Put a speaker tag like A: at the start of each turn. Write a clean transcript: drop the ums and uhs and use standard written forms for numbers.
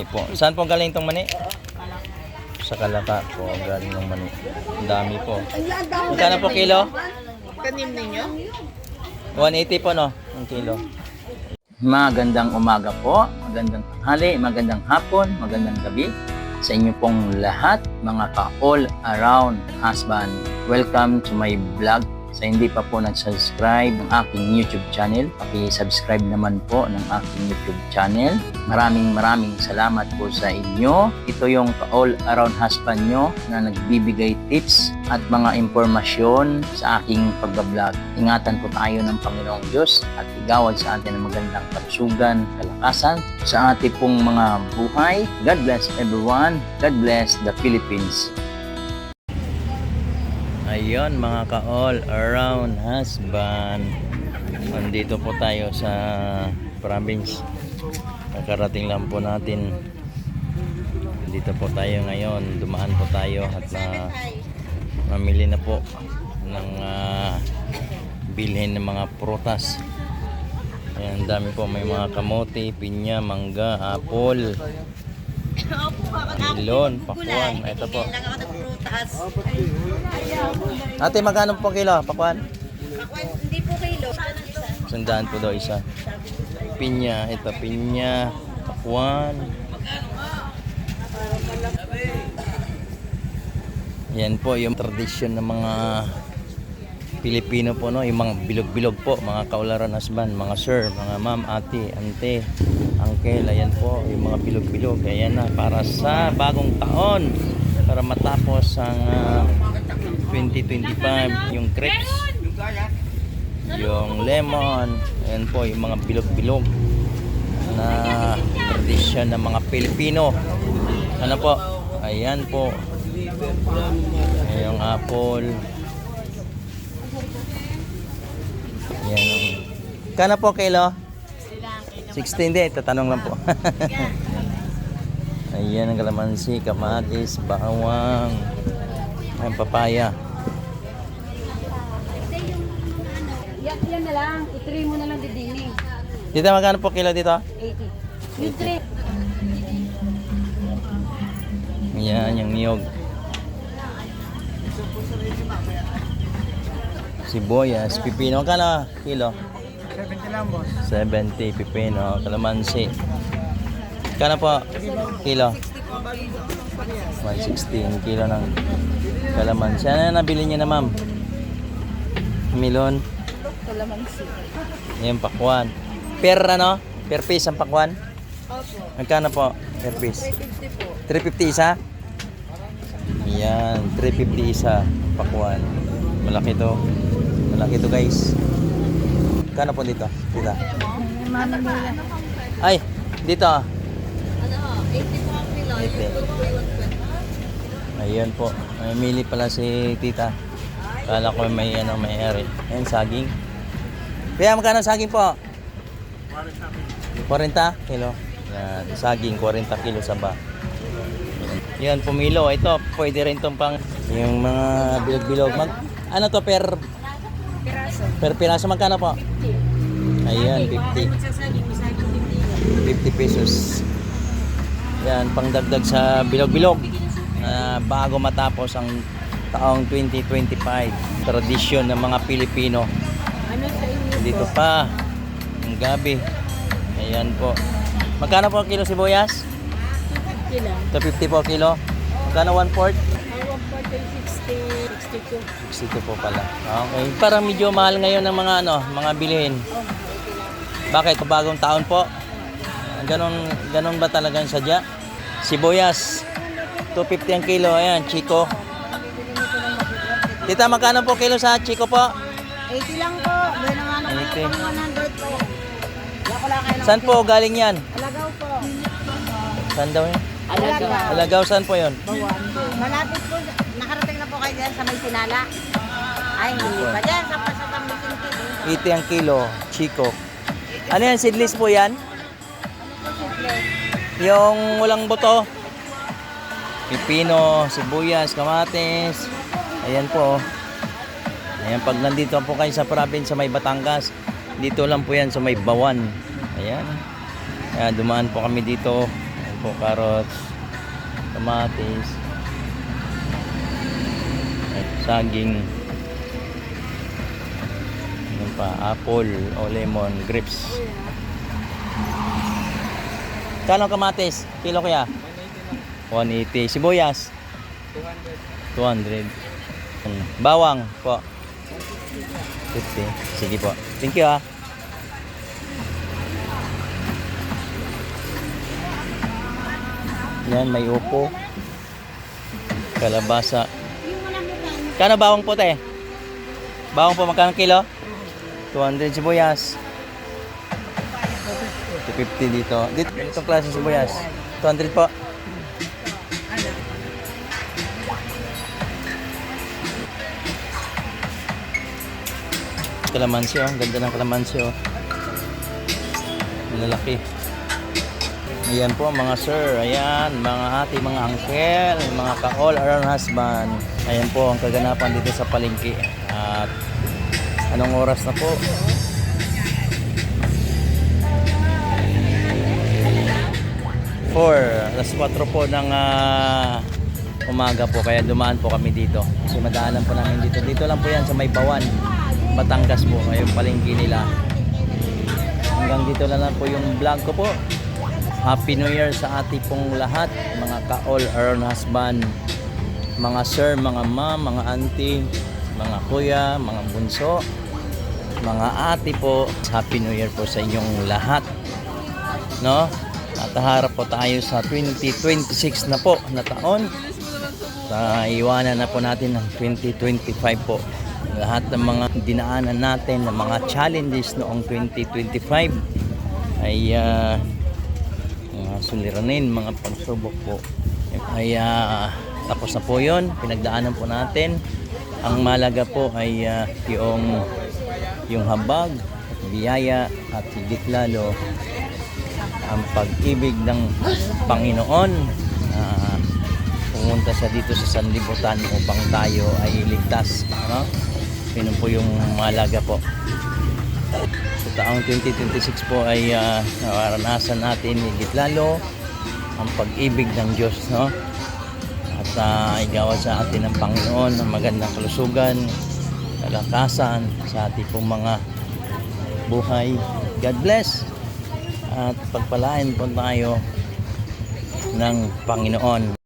A: Mani po. Saan po galing itong mani? Sa Kalaka po galing ng mani. Ang dami po. Magkano po kilo?
B: Tanim ninyo?
A: 180 po no, ang kilo. Magandang umaga po, magandang tanghali, magandang hapon, magandang gabi sa inyo pong lahat mga ka-all around husband. Welcome to my vlog. Sa hindi pa po nag-subscribe ng aking YouTube channel, paki-subscribe naman po ng aking YouTube channel. Maraming salamat po sa inyo. Ito yung ka-all around husband nyo na nagbibigay tips at mga impormasyon sa aking pagbablog. Ingatan po tayo ng Panginoong Diyos at igawad sa atin ng magandang kalusugan, kalakasan sa ating pong mga buhay. God bless everyone. God bless the Philippines. Ayun mga ka-all around husband. Nandito po tayo sa province. Nakarating lang po natin. Dito po tayo ngayon. Dumaan po tayo at mamili na po ng bilhin ng mga prutas. Ayan, dami po. May mga kamote, pinya, mangga, apple, melon, pakwan. Ito po. Ate, magkano po kilo? Pakwan?
B: Pakwan, hindi po kilo.
A: Sandaan po daw isa. Pinya, ito pinya, pakwan. Yan po yung tradisyon ng mga Pilipino po, no? Yung mga bilog-bilog po, mga kaularan husband, mga sir, mga ma'am, ate, ante, uncle, ayan po, yung mga bilog-bilog. Ayan na, para sa bagong taon, para matapos ang 2025, yung grapes, yung lemon, ayan po, yung mga bilog-bilog na tradisyon ng mga Pilipino. Ano po? Ayan po. Ayan yung apple. Ayan. Kano po kilo? 16 din. Tatanong lang po. Ayan ang kalamansi, kamatis, bawang, ang papaya.
C: Yan na lang. I-tray mo na lang didini.
A: Dito magkano po kilo dito?
C: 80. Yung tray.
A: Ayan yung niyog. Sibuyas, pipino. Magkano kilo?
D: 70 lang, boss.
A: 70 pipino, kalamansi. Magkano po kilo? 160 kilo ng kalamansi. Ano na nabili niyo na, ma'am? Melon.
C: Kalamansi.
A: Yan, pakwan. Per ano? Per piece ang pakwan?
C: Opo.
A: Magkano po per piece?
C: 350 po.
A: 350 isa? Yan, 350 isa pakwan. Malaki to. Malaki to, guys. Magkano po dito? Dito. Ay, dito.
B: Ano, 80 po ang kilo.
A: 80. Ayan po. May mili pala si tita. Kala ko may may-ari. Ayan, saging. Kaya magkano saging po? 40 kilo. Yan, saging 40 kilo saba. Yan, pumilo. Ito, pwede rin itong pang yung mga bilog-bilog. Ano to per
C: Piraso.
A: per piraso? Magkano po? Ayan, 50. 50 pesos. Yan, pangdagdag sa bilog-bilog. Bago matapos ang taong 2025. Tradisyon ng mga Pilipino.
C: Ano sa inyo?
A: Dito pa, ang gabi. Ayan po. Magkano po kilo sibuyas?
C: 50 lang.
A: 250 po kilo. Magkano 1/4?
C: 140, 60, 62.
A: 62 po pala. Okay. Parang medyo mahal ngayon ng mga mga bilhin. Bakit? Bagong taon po. Ganon ba talaga yung sadya? Sibuyas 250 ang kilo. Ayan, Chico. Tita, magkano po kilo sa Chico po?
C: 80 lang po. Doon ang ano
A: 80.
C: 100 po. Wala ko lang kayo.
A: Saan po galing yan?
C: Alagaw po.
A: Saan daw yun?
C: Alagaw.
A: Alagaw, saan po yun?
C: Bawan.
B: Malapit po. Nakarating na po kayo dyan sa may Sinala. Ay, hindi pa dyan. Sa pasatang bikin kilo.
A: 80 ang kilo, Chico. Ano yan? Seedless po yan? Yung walang buto. Pipino, sibuyas, kamatis. Ayan po. Ayan, pag nandito po kayo sa province sa may Batangas, dito lang po yan sa may Bawan. Ayan. Ayan, dumaan po kami dito. po, carrots, kamatis, at saging. Yan pa, apple o lemon, grapes. Kano kamatis? Kilo kaya? 180. Sibuyas? 200. Bawang po? 50. Sige po. Thank you ah. Yan, may upo. Kalabasa. Kano bawang po te? Bawang po magkano kilo? 200 sibuyas. 250 dito. Dito, itong klase sibuyas. 200 po. Kalamansi oh. Ganda ng kalamansi oh. Lalaki. Ayan po mga sir. Ayan. Mga ate, mga uncle. Mga ka-all around husband. Ayan po ang kaganapan dito sa palengke. At anong oras na po? 4:04 po ng umaga po, kaya dumaan po kami dito kasi madaanan po namin dito lang po yan sa May Bawan, Batangas po, yung palengke nila. Hanggang dito na lang po yung vlog ko po. Happy New Year sa ating pong lahat, mga ka-all around husband, mga sir, mga ma'am, mga auntie, mga kuya, mga bunso, mga ate po. Happy New Year po sa inyong lahat, no? At harap po tayo sa 2026 na po na taon. Iwanan na po natin ng 2025 po. Lahat ng mga dinaanan natin, ng mga challenges noong 2025 ay mga suliranin, mga pagsubok po. Ay tapos na po yun, pinagdaanan po natin. Ang malaga po ay yung habag, biyaya at higit lalo ang pag-ibig ng Panginoon. Pumunta siya dito sa sanlibutan upang tayo ay ligtas, no? Yun po yung malaga po. Sa taong 2026 po ay naranasan natin higit lalo ang pag-ibig ng Diyos, no? At igawa sa atin ng Panginoon ng magandang kalusugan, kalakasan sa ating pong mga buhay. God bless! At pagpalain po tayo ng Panginoon.